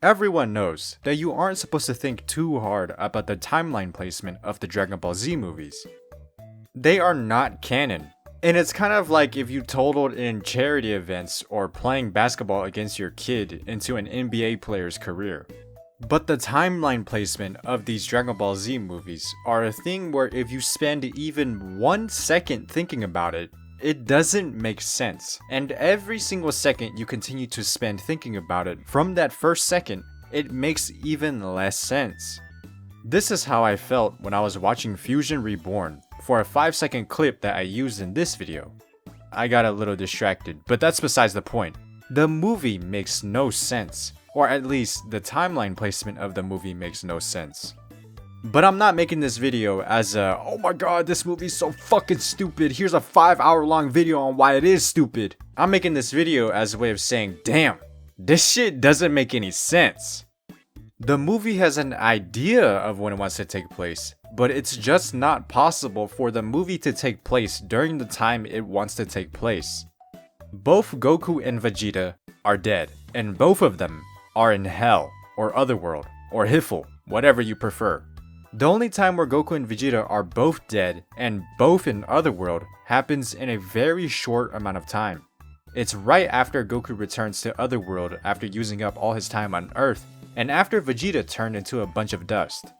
Everyone knows that you aren't supposed to think too hard about the timeline placement of the Dragon Ball Z movies. They are not canon. And it's kind of like if you totaled in charity events or playing basketball against your kid into an NBA player's career. But the timeline placement of these Dragon Ball Z movies are a thing where if you spend even 1 second thinking about it, it doesn't make sense. And every single second you continue to spend thinking about it, from that first second, it makes even less sense. This is how I felt when I was watching Fusion Reborn for a 5-second clip that I used in this video. I got a little distracted, but that's besides the point. The movie makes no sense, or at least the timeline placement of the movie makes no sense. But I'm not making this video as a, oh my god, this movie's so fucking stupid, here's a 5-hour long video on why it is stupid. I'm making this video as a way of saying, damn, this shit doesn't make any sense. The movie has an idea of when it wants to take place, but it's just not possible for the movie to take place during the time it wants to take place. Both Goku and Vegeta are dead, and both of them are in Hell, or Otherworld, or Hiffle, whatever you prefer. The only time where Goku and Vegeta are both dead and both in Otherworld happens in a very short amount of time. It's right after Goku returns to Otherworld after using up all his time on Earth, and after Vegeta turned into a bunch of dust.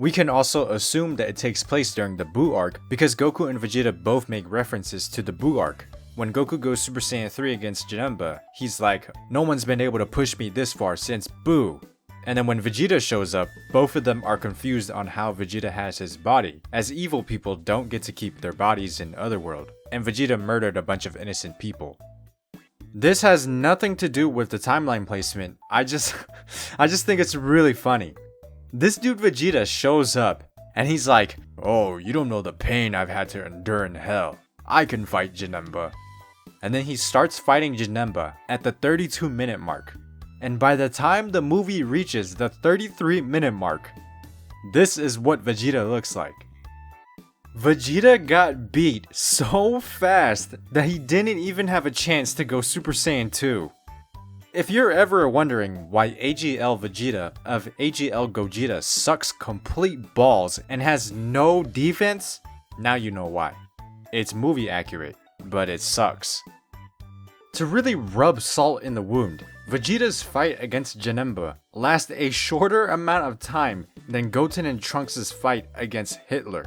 We can also assume that it takes place during the Buu arc because Goku and Vegeta both make references to the Buu arc. When Goku goes Super Saiyan 3 against Janemba, he's like, no one's been able to push me this far since Buu. And then when Vegeta shows up, both of them are confused on how Vegeta has his body, as evil people don't get to keep their bodies in Otherworld, and Vegeta murdered a bunch of innocent people. This has nothing to do with the timeline placement, I just think it's really funny. This dude Vegeta shows up, and he's like, oh, you don't know the pain I've had to endure in hell. I can fight Janemba. And then he starts fighting Janemba at the 32-minute mark. And by the time the movie reaches the 33-minute mark, this is what Vegeta looks like. Vegeta got beat so fast that he didn't even have a chance to go Super Saiyan 2. If you're ever wondering why AGL Vegeta of AGL Gogeta sucks complete balls and has no defense, now you know why. It's movie accurate, but it sucks. To really rub salt in the wound, Vegeta's fight against Janemba lasts a shorter amount of time than Goten and Trunks' fight against Hitler.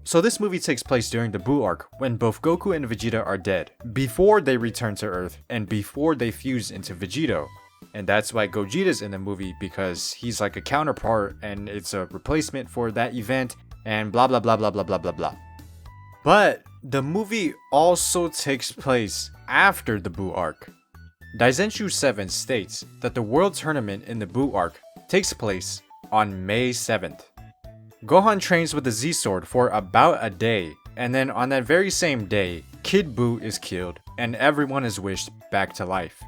So this movie takes place during the Buu arc when both Goku and Vegeta are dead, before they return to Earth and before they fuse into Vegeto. And that's why Gogeta's in the movie, because he's like a counterpart and it's a replacement for that event and blah blah blah blah blah blah blah blah. But the movie also takes place after the Buu arc. Daizenshu 7 states that the world tournament in the Buu arc takes place on May 7th. Gohan trains with the Z-Sword for about a day, and then on that very same day, Kid Buu is killed and everyone is wished back to life.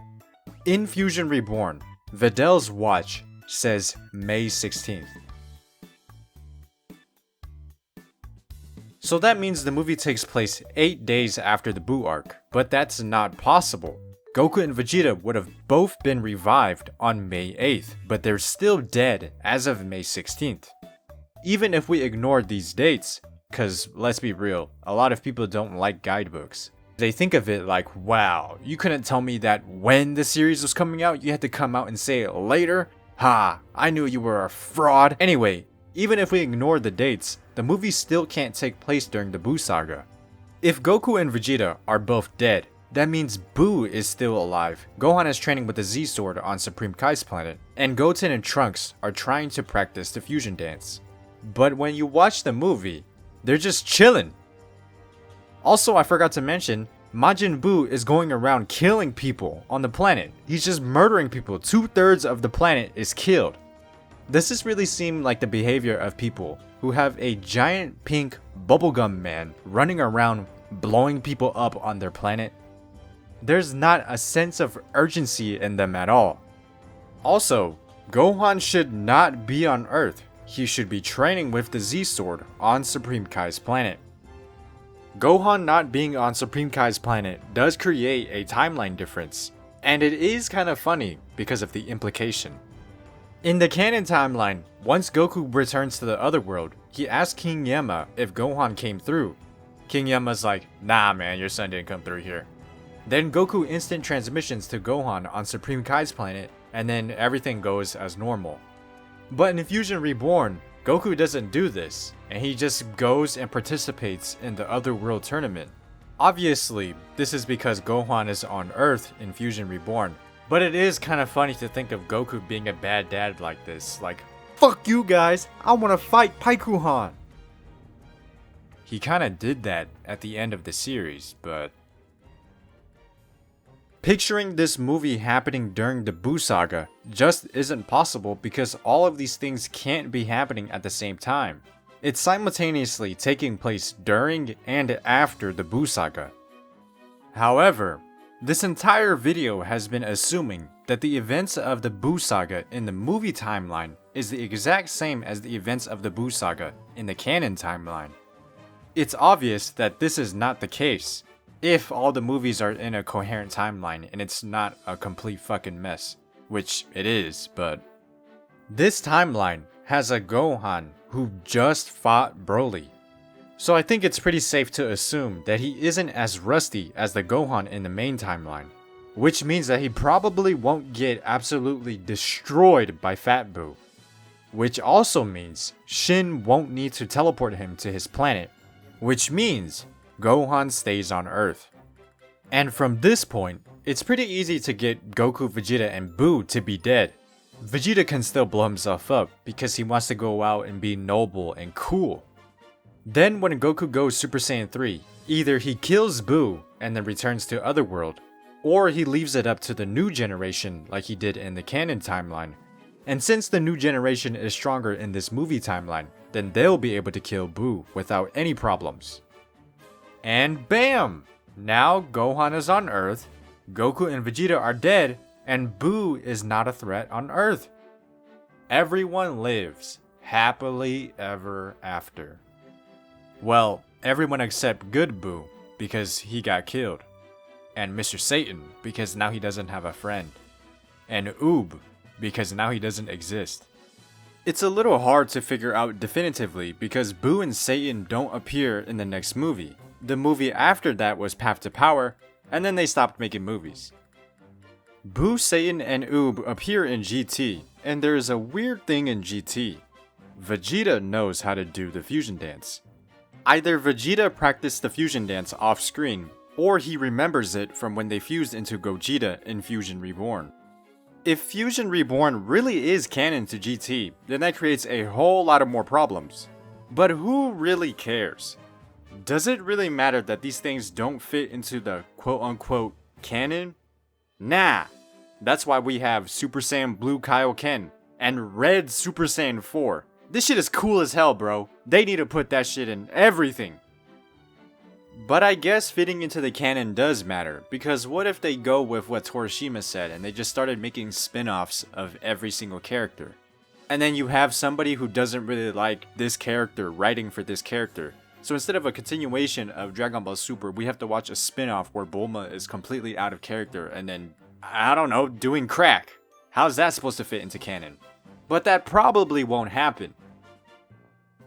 In Fusion Reborn, Videl's watch says May 16th. So that means the movie takes place 8 days after the Buu arc, but that's not possible. Goku and Vegeta would have both been revived on May 8th, but they're still dead as of May 16th. Even if we ignore these dates, cause let's be real, a lot of people don't like guidebooks. They think of it like, wow, you couldn't tell me that when the series was coming out, you had to come out and say it later? Ha, I knew you were a fraud. Anyway, even if we ignore the dates, the movie still can't take place during the Buu saga. If Goku and Vegeta are both dead, that means Buu is still alive, Gohan is training with the Z-Sword on Supreme Kai's planet, and Goten and Trunks are trying to practice the fusion dance. But when you watch the movie, they're just chilling. Also, I forgot to mention, Majin Buu is going around killing people on the planet. He's just murdering people. 2/3 of the planet is killed. Does this really seem like the behavior of people who have a giant pink bubblegum man running around blowing people up on their planet? There's not a sense of urgency in them at all. Also, Gohan should not be on Earth. He should be training with the Z-Sword on Supreme Kai's planet. Gohan not being on Supreme Kai's planet does create a timeline difference, and it is kind of funny because of the implication. In the canon timeline, once Goku returns to the other world, he asks King Yama if Gohan came through. King Yama's like, nah man, your son didn't come through here. Then Goku instant transmissions to Gohan on Supreme Kai's planet, and then everything goes as normal. But in Fusion Reborn, Goku doesn't do this, and he just goes and participates in the other world tournament. Obviously, this is because Gohan is on Earth in Fusion Reborn, but it is kind of funny to think of Goku being a bad dad like this, like, fuck you guys, I wanna fight Paikuhan! He kinda did that at the end of the series, but... Picturing this movie happening during the Buu Saga just isn't possible because all of these things can't be happening at the same time. It's simultaneously taking place during and after the Buu Saga. However, this entire video has been assuming that the events of the Buu Saga in the movie timeline is the exact same as the events of the Buu Saga in the canon timeline. It's obvious that this is not the case, if all the movies are in a coherent timeline and it's not a complete fucking mess, which it is, but... This timeline has a Gohan who just fought Broly. So I think it's pretty safe to assume that he isn't as rusty as the Gohan in the main timeline, which means that he probably won't get absolutely destroyed by Fat Buu. Which also means Shin won't need to teleport him to his planet, which means Gohan stays on Earth. And from this point, it's pretty easy to get Goku, Vegeta, and Buu to be dead. Vegeta can still blow himself up because he wants to go out and be noble and cool. Then when Goku goes Super Saiyan 3, either he kills Buu and then returns to Otherworld, or he leaves it up to the new generation like he did in the canon timeline. And since the new generation is stronger in this movie timeline, then they'll be able to kill Buu without any problems. And BAM! Now Gohan is on Earth, Goku and Vegeta are dead, and Buu is not a threat on Earth. Everyone lives happily ever after. Well, everyone except Good Buu, because he got killed. And Mr. Satan, because now he doesn't have a friend. And Oob, because now he doesn't exist. It's a little hard to figure out definitively because Buu and Satan don't appear in the next movie. The movie after that was Path to Power, and then they stopped making movies. Buu, Satan, and Oob appear in GT, and there is a weird thing in GT. Vegeta knows how to do the fusion dance. Either Vegeta practiced the fusion dance off screen, or he remembers it from when they fused into Gogeta in Fusion Reborn. If Fusion Reborn really is canon to GT, then that creates a whole lot of more problems. But who really cares? Does it really matter that these things don't fit into the quote-unquote canon? Nah! That's why we have Super Saiyan Blue Kaioken and Red Super Saiyan 4. This shit is cool as hell, bro. They need to put that shit in everything. But I guess fitting into the canon does matter, because what if they go with what Torishima said and they just started making spin-offs of every single character? And then you have somebody who doesn't really like this character writing for this character. So instead of a continuation of Dragon Ball Super, we have to watch a spin-off where Bulma is completely out of character and then, I don't know, doing crack. How's that supposed to fit into canon? But that probably won't happen.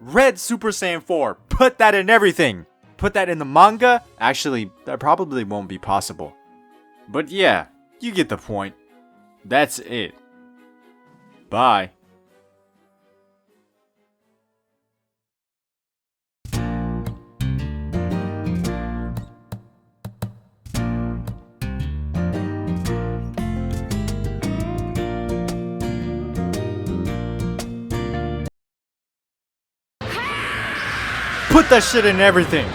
Red Super Saiyan 4, put that in everything! Put that in the manga? Actually, that probably won't be possible. But yeah, you get the point. That's it. Bye. Put that shit in everything!